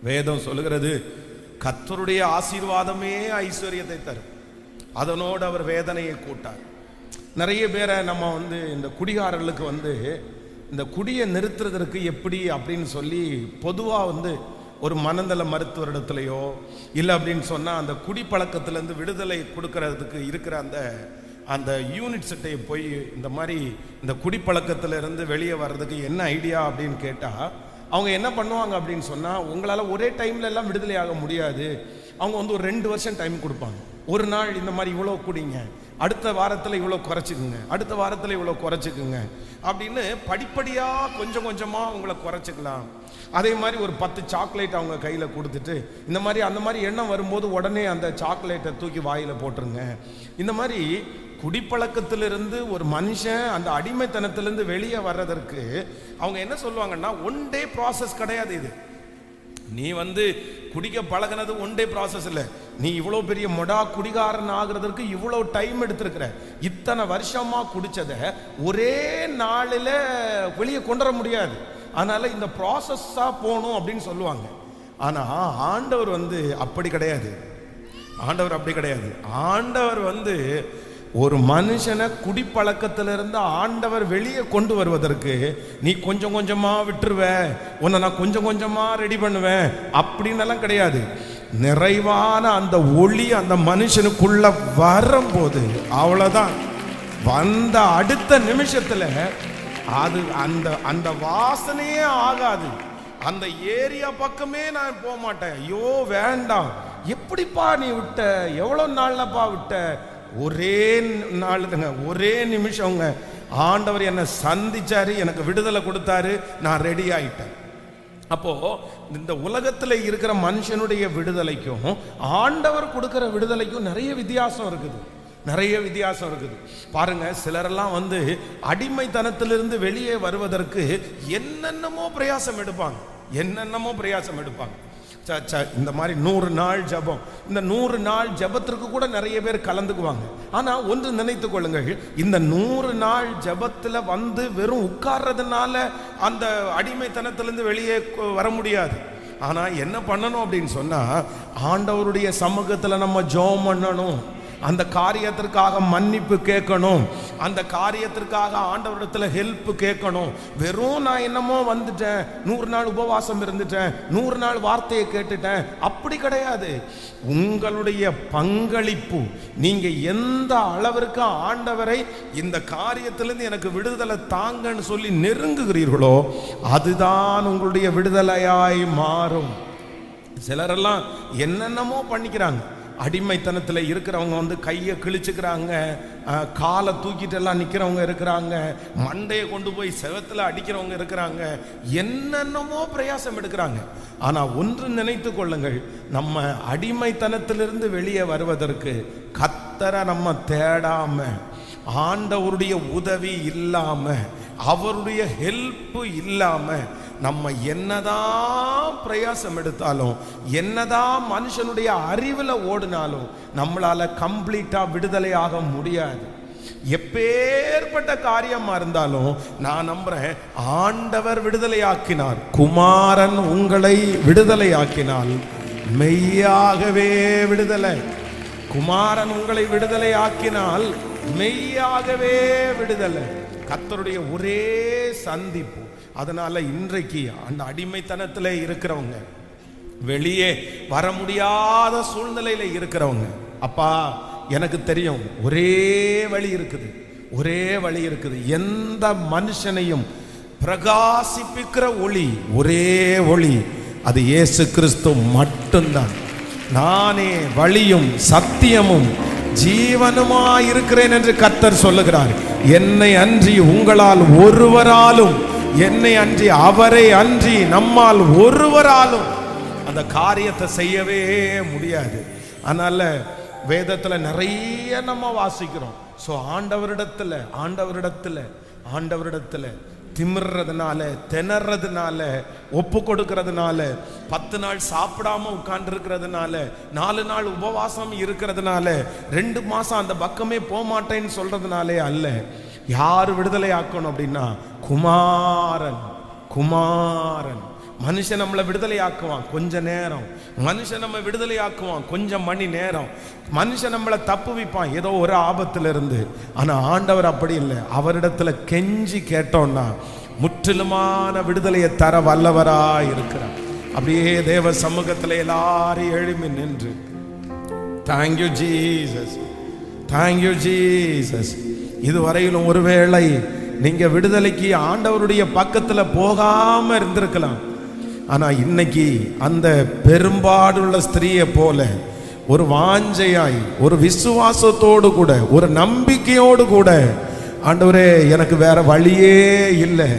வேதம் சொல்லுகிறது, கர்த்தருடைய ஆசீர்வாதமே ஐஸ்வர்யத்தை தரும், அதனோடு அவர் வேதனையை கூட்டார். நிறைய பேரை நம்ம இந்த குடிகாரர்களுக்கு இந்த குடியை நிறுத்துறதற்கு எப்படி அப்படின்னு சொல்லி பொதுவாக ஒரு மனநல மருத்துவரிடத்துலையோ இல்லை அப்படின்னு சொன்னால் அந்த குடிப்பழக்கத்திலேருந்து விடுதலை கொடுக்கறதுக்கு இருக்கிற அந்த யூனிட்ஸ்கிட்ட போய் இந்த மாதிரி இந்த குடிப்பழக்கத்திலிருந்து வெளியே வர்றதுக்கு என்ன ஐடியா அப்படின்னு கேட்டால் அவங்க என்ன பண்ணுவாங்க அப்படின்னு சொன்னால், உங்களால் ஒரே டைமில் எல்லாம் விடுதலை ஆக முடியாது, அவங்க ஒரு 2 வருஷம் டைம் கொடுப்பாங்க. ஒரு நாள் இந்த மாதிரி இவ்வளோ குடிங்க, அடுத்த வாரத்தில் இவ்வளோ குறைச்சிக்குங்க, அடுத்த வாரத்தில் இவ்வளோ குறைச்சிக்குங்க அப்படின்னு படிப்படியாக கொஞ்சம் கொஞ்சமாக உங்களை குறைச்சிக்கலாம். அதே மாதிரி ஒரு 10 சாக்லேட் அவங்க கையில் கொடுத்துட்டு இந்த மாதிரி அந்த மாதிரி எண்ணம் வரும்போது உடனே அந்த சாக்லேட்டை தூக்கி வாயில் போட்டுருங்க. இந்த மாதிரி குடிப்பழக்கத்திலிருந்து ஒரு மனுஷன் அந்த அடிமைத்தனத்திலிருந்து வெளியே வர்றதற்கு அவங்க என்ன சொல்லுவாங்கன்னா, 1 டே ப்ராசஸ் கிடையாது இது. நீ குடிக்க பழகினது 1 டே ப்ராசஸ் இல்லை. நீ இவ்வளோ பெரிய மொடா குடிகாரன் ஆகிறதுக்கு இவ்வளோ டைம் எடுத்திருக்கிற. இத்தனை வருஷமா குடிச்சதை ஒரே நாளில் வெளியே கொண்டு வர முடியாது. அதனால இந்த ப்ராசஸ்ஸா போகணும் அப்படின்னு சொல்லுவாங்க. ஆனால் ஆண்டவர் அப்படி கிடையாது. ஆண்டவர் அப்படி கிடையாது. ஆண்டவர் ஒரு மனுஷனை குடிப்பழக்கத்திலிருந்து ஆண்டவர் வெளியே கொண்டு வருவதற்கு நீ கொஞ்சம் கொஞ்சமா விட்டுருவ, உன்னை நான் கொஞ்சம் கொஞ்சமா ரெடி பண்ணுவேன் அப்படின்னு கிடையாது. நிறைவான அந்த ஒளி அந்த மனுஷனுக்குள்ள வரும்போது அவ்வளவுதான். வந்த அடுத்த நிமிஷத்துல அது அந்த வாசனையே ஆகாது. அந்த ஏரியா பக்கமே நான் போக மாட்டேன். ஐயோ வேண்டாம், எப்படிப்பா நீ விட்ட, எவ்வளவு நாள்லப்பா விட்ட? ஒரே நாள் தாங்க, ஒரே நிமிஷங்க ஆண்டவர் என்னை சந்திச்சாரு, எனக்கு விடுதலை கொடுத்தாரு, நான் ரெடி ஆயிட்டேன். அப்போ இந்த உலகத்துல இருக்கிற மனுஷனுடைய விடுதலைக்கும் ஆண்டவர் கொடுக்கிற விடுதலைக்கும் நிறைய வித்தியாசம் இருக்குது. நிறைய வித்தியாசம் இருக்குது. பாருங்க, சிலரெல்லாம் அடிமைத்தனத்திலிருந்து வெளியே வருவதற்கு என்னென்னமோ பிரயாசம் எடுப்பாங்க. இந்த மாதிரி 100 நாள் ஜபம், இந்த 100 நாள் ஜபத்திற்கு கூட நிறைய பேர் கலந்துக்குவாங்க. ஆனா ஒன்று நினைத்து கொள்ளுங்கள், இந்த 100 நாள் ஜபத்துல வெறும் உட்கார்றதுனால அந்த அடிமைத்தனத்திலிருந்து வெளியே வர முடியாது. ஆனா என்ன பண்ணணும் அப்படின்னு சொன்னா, ஆண்டவருடைய சமூகத்துல நம்ம ஜெபம் பண்ணணும், அந்த காரியத்திற்காக மன்னிப்பு கேட்கணும், அந்த காரியத்திற்காக ஆண்டவரிடத்துல ஹெல்ப் கேட்கணும். வெறும் நான் என்னமோ 100 நாள் உபவாசம் இருந்துட்டேன், 100 நாள் வார்த்தையை கேட்டுட்டேன், அப்படி கிடையாது. உங்களுடைய பங்களிப்பு, நீங்க எந்த அளவிற்கு ஆண்டவரை இந்த காரியத்திலிருந்து எனக்கு விடுதலை தாங்கன்னு சொல்லி நெருங்குகிறீர்களோ அதுதான் உங்களுடைய விடுதலையாய் மாறும். சிலரெல்லாம் என்னென்னமோ பண்ணிக்கிறாங்க. அடிமைத்தனத்தில் இருக்கிறவங்க கையை கிழிச்சுக்கிறாங்க, காலை தூக்கிட்டு எல்லாம் நிற்கிறவங்க இருக்கிறாங்க, மண்டையை கொண்டு போய் செவத்தில் அடிக்கிறவங்க இருக்கிறாங்க, என்னென்னமோ பிரயாசம் எடுக்கிறாங்க. ஆனால் ஒன்று நினைத்து கொள்ளுங்கள், நம்ம அடிமைத்தனத்திலிருந்து வெளியே வருவதற்கு கர்த்தரை நம்ம தேடாம, ஆண்டவருடைய உதவி இல்லாம, அவருடைய ஹெல்ப் இல்லாம நம்ம என்னதான் பிரயாசம் எடுத்தாலும், என்னதான் மனுஷனுடைய அறிவில் ஓடினாலும் நம்மளால கம்ப்ளீட்டா விடுதலை ஆக முடியாது. எப்பேற்பட்ட காரியமா இருந்தாலும் நான் நம்புறேன், ஆண்டவர் விடுதலையாக்கினார், குமாரன் உங்களை விடுதலையாக்கினால் மெய்யாகவே விடுதலை. குமாரன் உங்களை விடுதலையாக்கினால் மெய்யாகவே விடுதலை. கர்த்தருடைய ஒரே சந்திப்பு. அதனால இன்றைக்கு அந்த அடிமைத்தனத்தில் இருக்கிறவங்க, வெளியே வர முடியாத சூழ்நிலையில இருக்கிறவங்க, அப்பா எனக்கு தெரியும் ஒரே வழி இருக்குது, ஒரே வழி இருக்குது. எந்த மனுஷனையும் பிரகாசிப்பிக்கிற ஒளி, ஒரே ஒளி, அது இயேசு கிறிஸ்து மட்டும்தான். நானே வழியும் சத்தியமும் ஜீவனுமாய் இருக்கிறேன் என்று கர்த்தர் சொல்லுகிறார். என்னை அன்றி உங்களால் ஒருவராலும், என்னை அன்றி அவரை அன்றி நம்மால் ஒருவராலும் அந்த காரியத்தை செய்யவே முடியாது. அதனால வேதத்துல நிறைய நம்ம வாசிக்கிறோம். ஸோ ஆண்டவரிடத்துல திமிர்றதுனால, திணறதுனால, ஒப்பு கொடுக்கறதுனால, 10 நாள் சாப்பிடாம உட்கார்ந்து இருக்கிறதுனால, 4 நாள் உபவாசம் இருக்கிறதுனால, 2 மாசம் அந்த பக்கமே போக மாட்டேன்னு சொல்றதுனாலே அல்ல. யார் விடுதலை ஆக்கணும் அப்படின்னா, குமாரன் மனுஷன் நம்மளை விடுதலை ஆக்குவான் கொஞ்ச நேரம், மனுஷன் நம்ம விடுதலை ஆக்குவான் கொஞ்சம் மணி நேரம், மனுஷன் நம்மளை தப்புவிப்பான் ஏதோ ஒரு ஆபத்துல இருந்து. ஆனா ஆண்டவர் அப்படி இல்லை. அவரிடத்துல கெஞ்சி கேட்டோம்னா முற்றிலுமான விடுதலையை தர வல்லவராய் இருக்கிறார். அப்படியே தேவ சமூகத்தில் எல்லாரும் எழுப்பி நின்று தேங்க்யூ ஜீசஸ், தேங்க்யூ ஜீசஸ். இதுவரையிலும் ஒருவேளை நீங்க விடுதலைக்கு ஆண்டவருடைய பக்கத்துல போகாம இருந்திருக்கலாம். ஆனா இன்னைக்கு அந்த பெரும்பாடுள்ள ஸ்திரீயை போல ஒரு வாஞ்சையாய், ஒரு விசுவாசத்தோடு கூட, ஒரு நம்பிக்கையோடு கூட, ஆண்டவரே எனக்கு வேற வழியே இல்லை.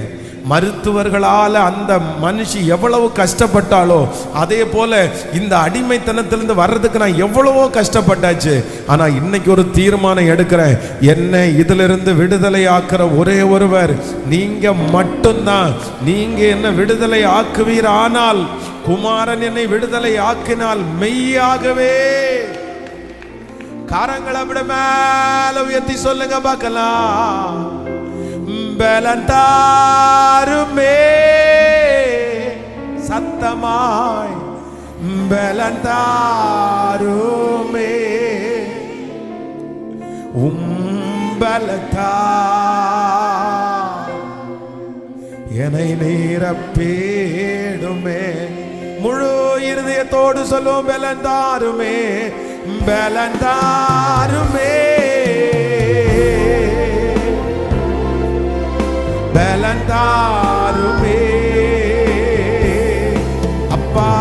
மருத்துவர்களால் அந்த மனுஷி எவ்வளவு கஷ்டப்பட்டாலோ அதே போல இந்த அடிமைத்தனத்திலிருந்து வர்றதுக்கு நான் எவ்வளவோ கஷ்டப்பட்டாச்சு. ஆனா இன்னைக்கு ஒரு தீர்மானம் எடுக்கிறேன், என்னை இதிலிருந்து விடுதலை ஆக்குற ஒரே ஒருவர் நீங்க மட்டும்தான். நீங்க என்ன விடுதலை ஆக்குவீர். ஆனால் குமாரன் என்னை விடுதலை ஆக்கினால் மெய்யாகவே. கரங்களை விட மேல உயர்த்தி சொல்லுங்க பார்க்கலாம். பலந்தாருமே சத்தமாய் பலந்தாருமே பலத்தா என்னை நிரப்பிடுமே. முழு இருதயத்தோடு சொல்லும் பலந்தாருமே, பலந்தாருமே, பலந்தாருமே. அப்பா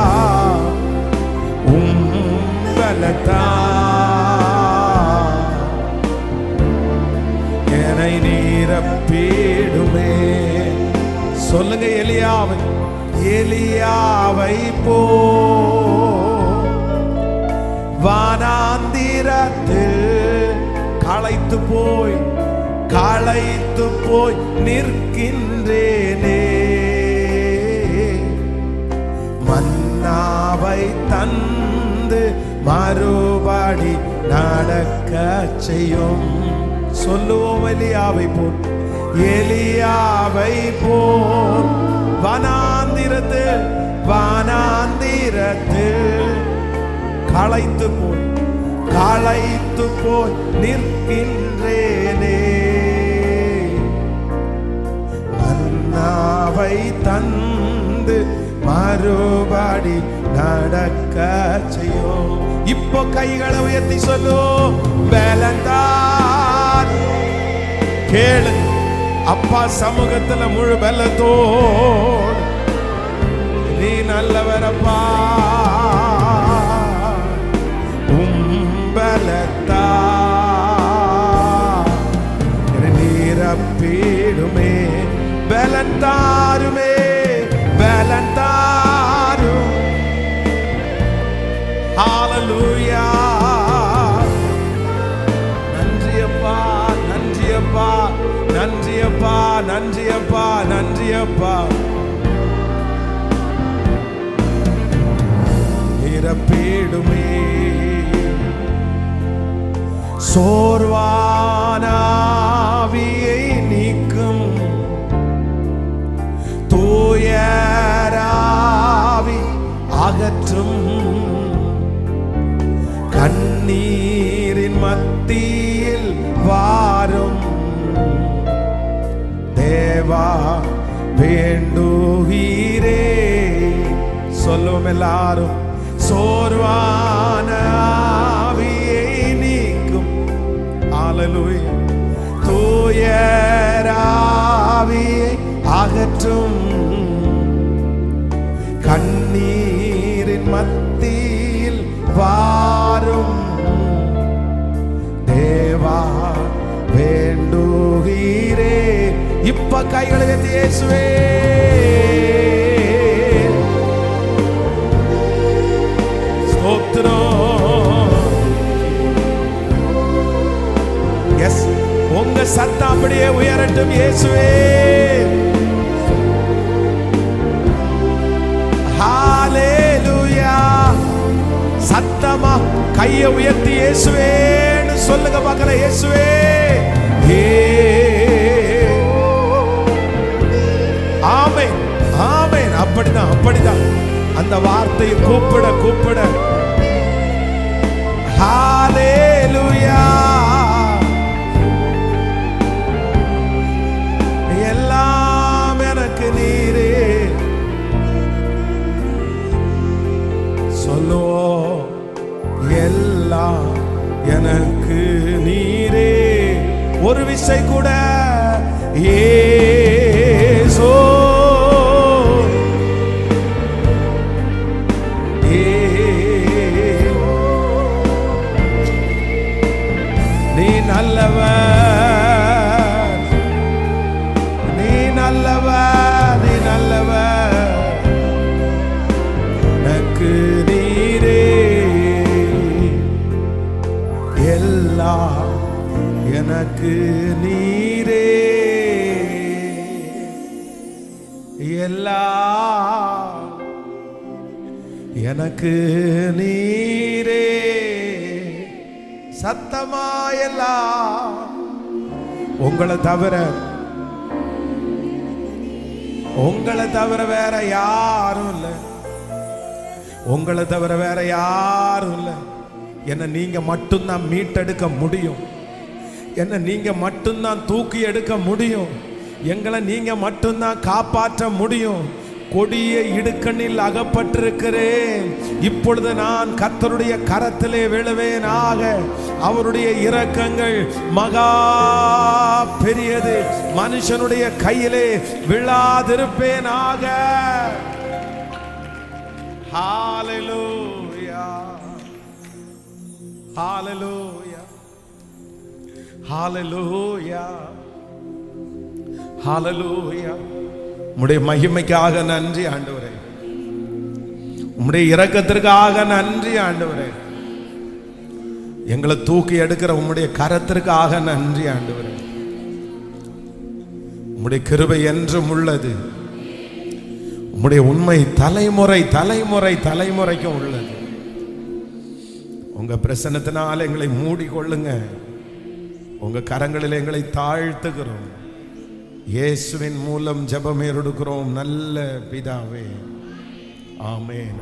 பலத்தா என்னை நிரப்பிடுமே. சொல்லுங்க எலியாவை, எலியாவை போ வானாந்திரத்தில் களைத்து போய் நிற்கின்றேனே. மன்னாவை தந்து மறுபடி நடக்க செய்யும். சொல்லுவோம் எலியாவை போல், எலியாவை போல் வனாந்திரத்தில் களைத்து போய் நிற்கின்றேனே. மன்னாவை தந்து மறுபடி நடக்க செய்யும். இப்போ கைகளை உயர்த்தி சொல்லும் பலந்தான். கேளு அப்பா சமூகத்துல முழு பலத்தோடு, நீ நல்லவரப்பா. பலத்தா நிரப்பிடுமே. பலந்தாருமே, பலந்தாரும். ஹல்லேலூயா. நன்றியப்பா, நன்றியப்பா, நன்றியப்பா, நன்றியப்பா, நன்றியப்பா. நிரப்பிடுமே. சோர்வானாவியை நீக்கும் தூயராவி அகற்றும். கண்ணீரின் மத்தியில் வாரும் தேவா வேண்டுகிறே. சொல்லும் எல்லாரும். சோர்வானாவியை நீக்கும். ஹல்லேலூயா. தூயராவியை அகற்றும். கண்ணீரின் மத்தியில் வாரும் தேவா வேண்டுகிறே. இப்ப கைகளை ஏத்தி இயேசுவே. உங்க சத்தம் அப்படியே உயரட்டும் இயேசுவே. ஹல்லேலூயா. சத்தமா கையை உயர்த்தி இயேசுவேன்னு சொல்லுங்க பார்க்கல. இயேசுவே. ஆமென், ஆமென். அப்படிதான், அப்படிதான். அந்த வார்த்தையை கூப்பிட கூப்பிட ஹalleluya எல்லாம் எனக்கு நீரே சொல்லுவோம் எல்லாம் எனக்கு நீரே ஒரு விசை கூட ஏசோ நீ நல்லவர் நீ நல்லவர் நீ நல்லவர் எனக்கு நீரே எல்லாம் எனக்கு நீரே எல்லாம் எனக்கு நீரே சத்தமா எல்லாம் உங்களை தவிர வேற யாரும் இல்லை உங்களை தவிர வேற யாரும் இல்லை என்ன நீங்க மட்டும்தான் மீட்டெடுக்க முடியும் என்ன நீங்க மட்டும்தான் தூக்கி எடுக்க முடியும் எங்களை நீங்க மட்டும்தான் காப்பாற்ற முடியும் கொடிய இடுக்கண்ணில் அகப்பட்டிருக்கிறேன் இப்பொழுது நான் கர்த்தருடைய கரத்திலே விழுவேனாக அவருடைய இரக்கங்கள் மகா பெரியது மனுஷனுடைய கையிலே விழாதிருப்பேனாக ஹalleluya ஹalleluya ஹalleluya ஹalleluya உம்முடைய மகிமைக்காக நன்றி ஆண்டவரே உம்முடைய இரக்கத்திற்காக நன்றி ஆண்டவரே எங்களை தூக்கி எடுக்கிற உம்முடைய கரத்திற்காக நன்றி ஆண்டவரே உம்முடைய கிருபை என்றும் உள்ளது உம்முடைய உண்மை தலைமுறைக்கும் உள்ளது உங்க பிரசன்னத்தினால் எங்களை மூடிக்கொள்ளுங்க உங்க கரங்களில் எங்களை தாழ்த்துகிறோம் இயேசுவின் மூலம் ஜெபம் ஏறெடுக்கிறோம் நல்ல பிதாவே ஆமென்.